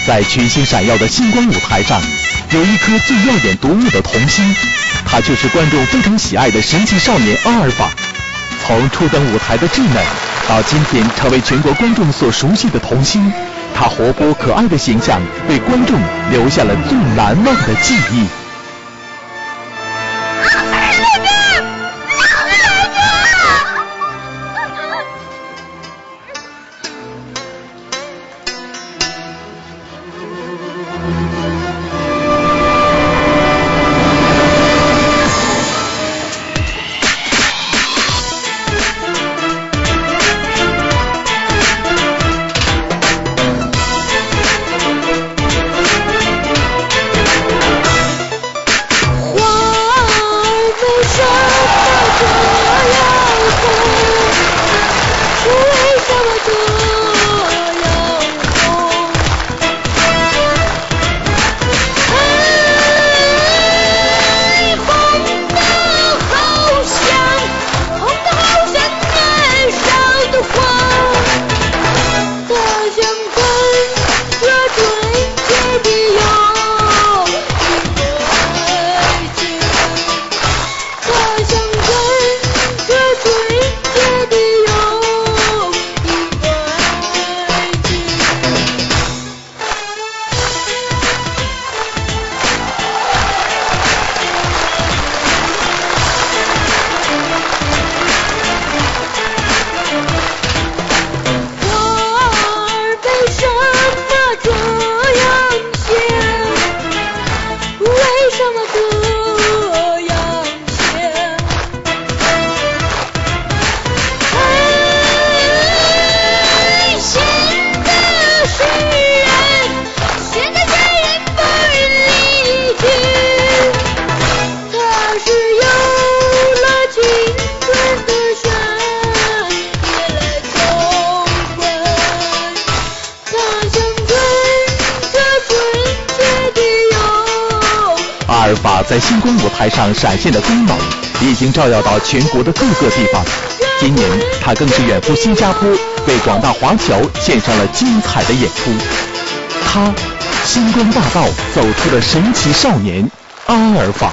在群星闪耀的星光舞台上，有一颗最耀眼夺目的童星，他就是观众非常喜爱的神奇少年阿尔法。从初登舞台的稚嫩，到今天成为全国观众所熟悉的童星，他活泼可爱的形象为观众留下了最难忘的记忆。阿尔法在星光舞台上闪现的光芒，已经照耀到全国的各个地方。今年，他更是远赴新加坡，为广大华侨献上了精彩的演出。他，星光大道走出了神奇少年阿尔法。